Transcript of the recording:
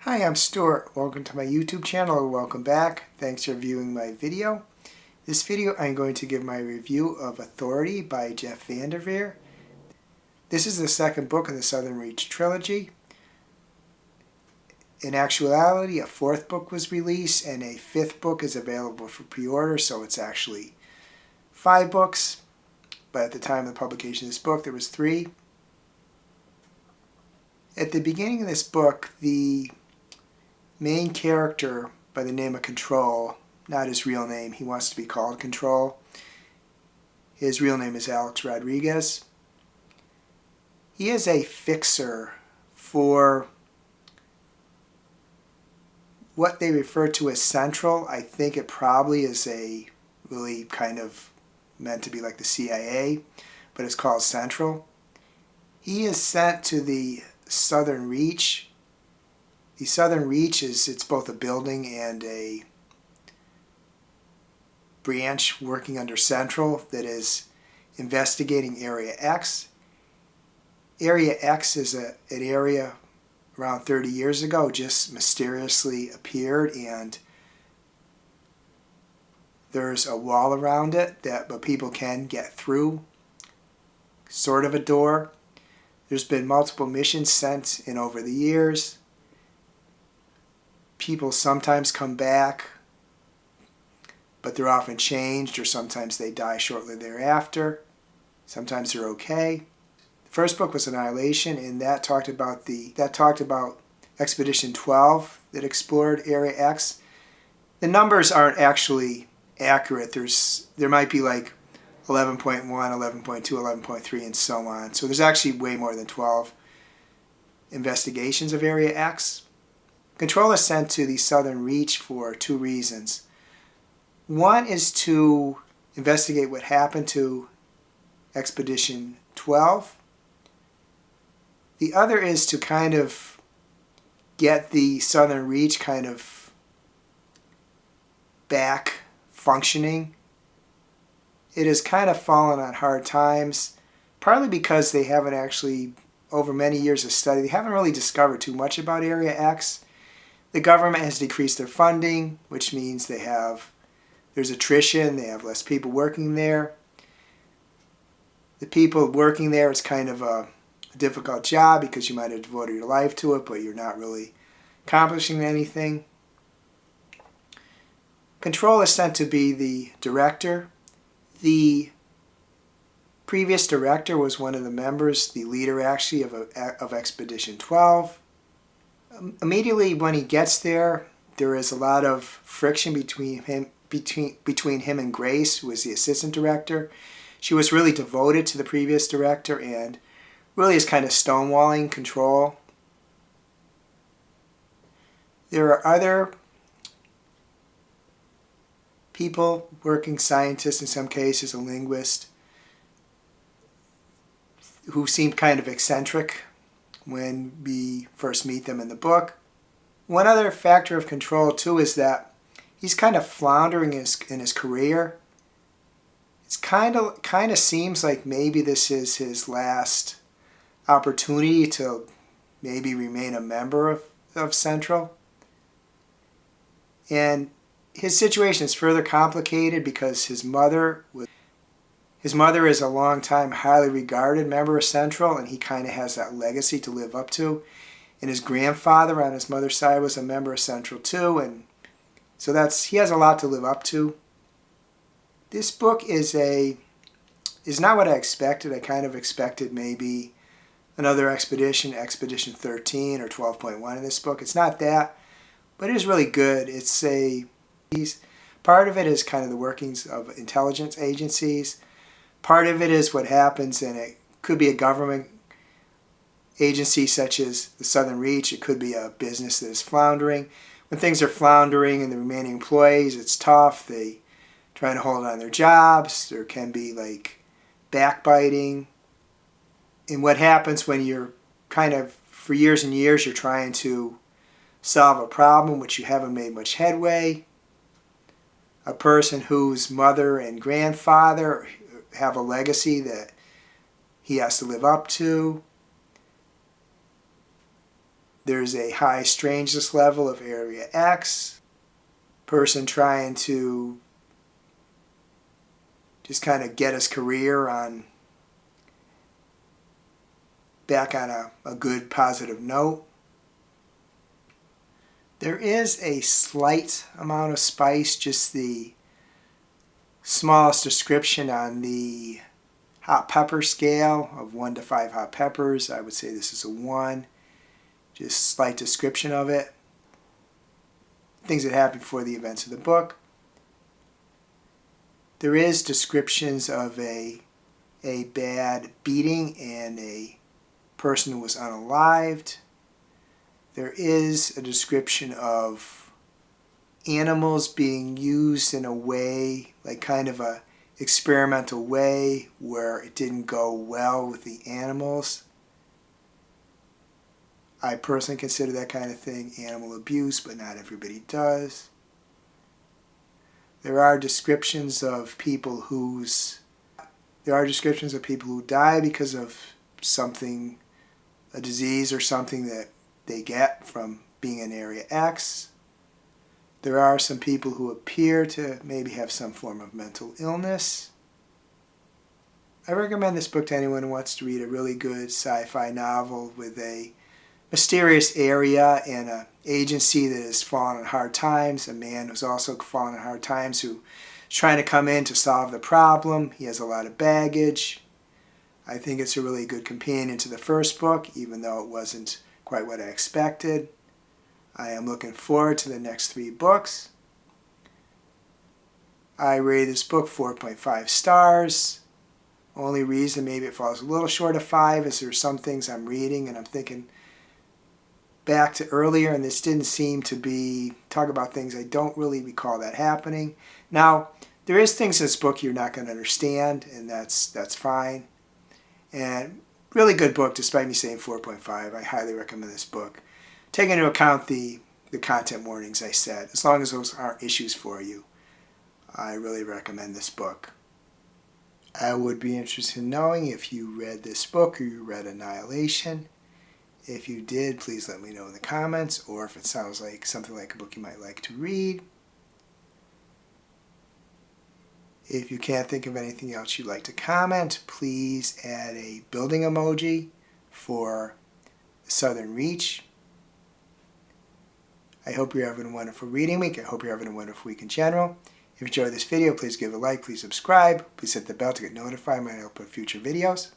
Hi, I'm Stuart. Welcome to my YouTube channel, or welcome back. Thanks for viewing my video. This video I'm going to give my review of Authority by Jeff Vandermeer. This is the second book in the Southern Reach trilogy. In actuality, a fourth book was released and a fifth book is available for pre-order, so it's actually 5 books. But at the time of the publication of this book, there was 3. At the beginning of this book, the main character by the name of Control, not his real name, he wants to be called Control. His real name is Alex Rodriguez. He is a fixer for what they refer to as Central. I think it probably is a really kind of meant to be like the CIA, but it's called Central. He is sent to the Southern Reach. The Southern Reach it's both a building and a branch working under Central that is investigating Area X. Area X is an area around 30 years ago just mysteriously appeared, and there's a wall around it but people can get through, sort of a door. There's been multiple missions sent in over the years. People sometimes come back, but they're often changed, or sometimes they die shortly thereafter. Sometimes they're okay. The first book was Annihilation, and that talked about Expedition 12 that explored Area X. The numbers aren't actually accurate. There might be like 11.1, 11.2, 11.3, and so on. So there's actually way more than 12 investigations of Area X. Control is sent to the Southern Reach for 2 reasons. One is to investigate what happened to Expedition 12. The other is to kind of get the Southern Reach kind of back functioning. It has kind of fallen on hard times, partly because they haven't actually, over many years of study, they haven't really discovered too much about Area X. The government has decreased their funding, which means there's attrition, they have less people working there. The people working there, it's kind of a difficult job because you might have devoted your life to it, but you're not really accomplishing anything. Control is sent to be the director. The previous director was one of the members, the leader actually, of Expedition 12. Immediately when he gets there, there is a lot of friction between him and Grace, who is the assistant director. She was really devoted to the previous director and really is kind of stonewalling Control. There are other people, working scientists in some cases, a linguist, who seem kind of eccentric when we first meet them in the book. One other factor of Control too is that he's kind of floundering in his career. It's kind of seems like maybe this is his last opportunity to maybe remain a member of Central. And his situation is further complicated because his mother is a long-time highly regarded member of Central, and he kind of has that legacy to live up to. And his grandfather on his mother's side was a member of Central too, and so he has a lot to live up to. This book is not what I expected. I kind of expected maybe another Expedition 13 or 12.1 in this book. It's not that, but it is really good. Part of it is kind of the workings of intelligence agencies. Part of it is what happens, and it could be a government agency such as the Southern Reach. It could be a business that is floundering. When things are floundering and the remaining employees, it's tough. They trying to hold on their jobs. There can be like backbiting. And what happens when you're kind of, for years and years, you're trying to solve a problem which you haven't made much headway. A person whose mother and grandfather have a legacy that he has to live up to. There's a high strangeness level of Area X. Person trying to just kind of get his career back on a good positive note. There is a slight amount of spice, just the smallest description on the hot pepper scale of 1 to 5 hot peppers. I would say this is a 1. Just slight description of it. Things that happen before the events of the book. There is descriptions of a bad beating and a person who was unalived. There is a description of animals being used in a way, like kind of a experimental way where it didn't go well with the animals. I personally consider that kind of thing animal abuse, but not everybody does. There are descriptions of people who die because of something, a disease or something that they get from being in Area X. There are some people who appear to maybe have some form of mental illness. I recommend this book to anyone who wants to read a really good sci-fi novel with a mysterious area and an agency that has fallen on hard times, a man who's also fallen on hard times who is trying to come in to solve the problem. He has a lot of baggage. I think it's a really good companion to the first book, even though it wasn't quite what I expected. I am looking forward to the next 3 books. I rated this book 4.5 stars. Only reason maybe it falls a little short of 5 is there's some things I'm reading and I'm thinking back to earlier, and this didn't seem to be talk about things I don't really recall that happening. Now, there is things in this book you're not going to understand, and that's fine. And really good book, despite me saying 4.5. I highly recommend this book. Take into account the content warnings I said. As long as those aren't issues for you, I really recommend this book. I would be interested in knowing if you read this book or you read Annihilation. If you did, please let me know in the comments, or if it sounds like something like a book you might like to read. If you can't think of anything else you'd like to comment, please add a building emoji for Southern Reach. I hope you're having a wonderful reading week. I hope you're having a wonderful week in general. If you enjoyed this video, please give a like, please subscribe, please hit the bell to get notified when I upload future videos.